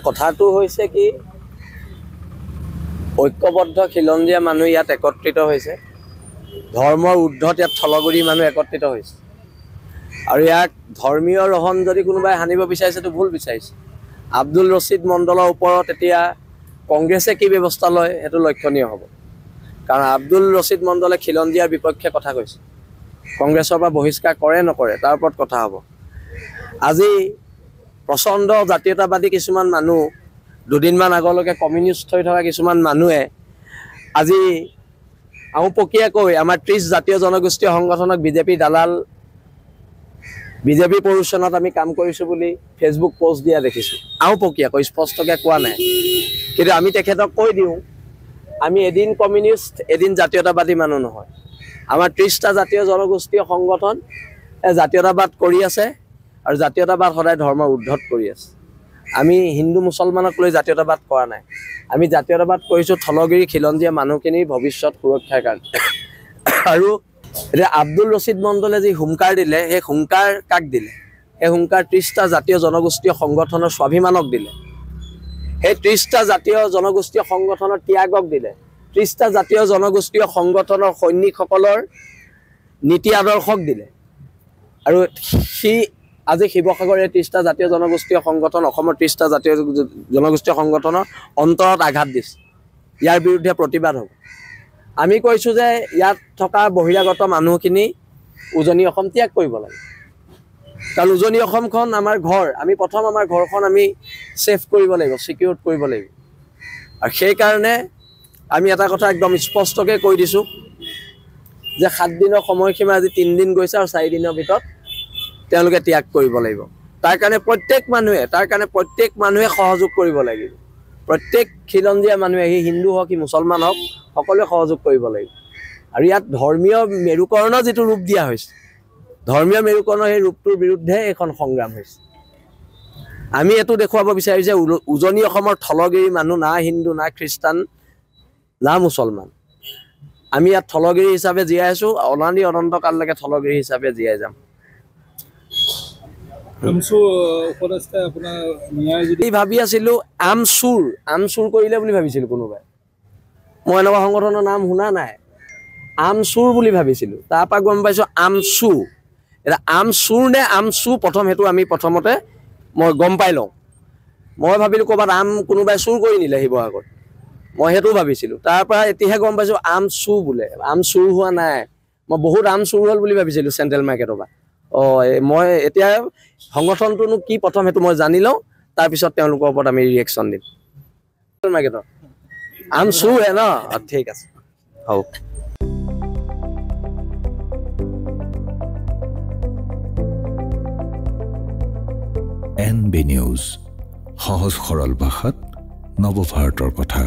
কথাটো হৈছে কি ঐক্যবদ্ধ খিলঞ্জীয়া মানুহ ইয়াত একত্ৰিত হৈছে ধৰ্মৰ ঊৰ্ধ্বত ইয়াত থলগুৰি মানুহ একত্ৰিত হৈছে আৰু ইয়াক ধৰ্মীয় ৰহন যদি কোনোবাই হানিব বিচাৰিছে তো ভুল বিচাৰিছে আব্দুল ৰছিদ মণ্ডলৰ ওপৰত এতিয়া কংগ্ৰেছে কি ব্যৱস্থা লয় হেতু লক্ষণীয় হ'ব কাৰণ আব্দুল ৰছিদ মণ্ডলে খিলঞ্জীয়াৰ বিপক্ষে কথা কৈছে কংগ্ৰেছৰ পৰা বহিষ্কাৰ কৰে নকৰে তাৰ ওপৰত কথা হ'ব আজি প্ৰচণ্ড জাতীয়তাবাদী কিছুমান মানুহ দুদিনমান আগলৈকে কমিউনিষ্ট হৈ থকা কিছুমান মানুহে আজি আওপকীয়াকৈ আমাৰ 30 জাতীয় জনগোষ্ঠীয় সংগঠনক বিজেপি দালাল বিজেপি পৰুষণত আমি কাম কৰিছোঁ বুলি ফেচবুক পোষ্ট দিয়া দেখিছোঁ আওপকীয়াকৈ স্পষ্টকৈ কোৱা নাই কিন্তু আমি তেখেতক কৈ দিওঁ আমি এদিন কমিউনিষ্ট এদিন জাতীয়তাবাদী মানুহ নহয় আমাৰ 30টা জাতীয় জনগোষ্ঠীয় সংগঠন জাতীয়তাবাদ কৰি আছে আৰু জাতীয়তাবাদ সদায় ধৰ্মৰ ঊৰ্ধ্বত কৰি আছে আমি হিন্দু মুছলমানক লৈ জাতীয়তাবাদ কৰা নাই আমি জাতীয়তাবাদ কৰিছোঁ থলগিৰি খিলঞ্জীয়া মানুহখিনিৰ ভৱিষ্যত সুৰক্ষাৰ কাৰণে আৰু এতিয়া আব্দুল ৰছিদ মণ্ডলে যি হুংকাৰ দিলে সেই হুংকাৰ কাক দিলে সেই হুংকাৰ 30টা জাতীয় জনগোষ্ঠীয় সংগঠনৰ স্বাভিমানক দিলে সেই 30টা জাতীয় জনগোষ্ঠীয় সংগঠনৰ ত্যাগক দিলে 30টা জাতীয় জনগোষ্ঠীয় সংগঠনৰ সৈনিকসকলৰ নীতি আদৰ্শক দিলে আৰু সি আজি শিৱসাগৰ 30টা জাতীয় জনগোষ্ঠীয় সংগঠন অসমৰ 30টা জাতীয় জনগোষ্ঠীয় সংগঠনৰ অন্তৰত আঘাত দিছে ইয়াৰ বিৰুদ্ধে প্ৰতিবাদ হ'ব আমি কৈছোঁ যে ইয়াত থকা বহিৰাগত মানুহখিনি উজনি অসম ত্যাগ কৰিব লাগে কাৰণ উজনি অসমখন আমাৰ ঘৰ আমি প্ৰথম আমাৰ ঘৰখন আমি সেফ কৰিব লাগিব সিকিউৰ কৰিব লাগিব আৰু সেই কাৰণে আমি এটা কথা একদম স্পষ্টকৈ কৈ দিছোঁ যে 7 দিনৰ সময়সীমা আজি 3 দিন গৈছে আৰু 4 দিনৰ ভিতৰত তেওঁলোকে ত্যাগ কৰিব লাগিব তাৰ কাৰণে প্ৰত্যেক মানুহে সহযোগ কৰিব লাগিব প্ৰত্যেক খিলঞ্জীয়া মানুহে হিন্দু হওক কি মুছলমান হওক সকলোৱে সহযোগ কৰিব লাগিব আৰু ইয়াত ধৰ্মীয় মেৰুকৰণ যেটো ৰূপ দিয়া হৈছে ধৰ্মীয় মেৰুকৰণৰ সেই ৰূপটোৰ বিৰুদ্ধে এখন সংগ্ৰাম হৈছে আমি এটো দেখুৱাব বিচাৰিছো যে উজনি অসমৰ থলগিৰি মানুহ না হিন্দু না খ্ৰীষ্টান না মুছলমান আমি ইয়াত থলগিৰি হিচাপে জীয়াই আছো অনাদি অনন্ত কাললৈকে থলগিৰি হিচাপে জীয়াই যাম আমসু উপদেষ্টা আপোনাৰ ন্যায় যদি ভাবি আছিলো আমচুৰ কৰিলে বুলি ভাবিছিলো কোনোবাই মই এনেকুৱা সংগঠনৰ নাম শুনা নাই আমচুৰ বুলি ভাবিছিলো তাৰ পৰা গম পাইছো আমচু এটা আমচুৰ নে আমচু প্ৰথম হেতু আমি প্ৰথমতে মই গম পাই লওঁ মই ভাবিলো ক'বাত আম কোনোবাই চুৰ কৰি নিলে শিৱসাগৰত মই হেতু ভাবিছিলো তাৰ পৰা এতিয়াহে গম পাইছো আমচু বোলে আমচুৰ হোৱা নাই মই বহুত আমচুৰ হ'ল বুলি ভাবিছিলো চেণ্ট্ৰেল মাৰ্কেটৰ পৰা মই এতিয়া সংগঠনটোনো কি প্ৰথম হেতু মই জানি লওঁ তাৰ পিছত তেওঁলোকৰ ওপৰত আমি ৰিএকচন দিম মাৰ্কেটৰ আমচুৰ হে ন ঠিক আছে হ'ব NB নিউজ সহজ সৰল ভাষাত নৱভাৰতৰ কথা।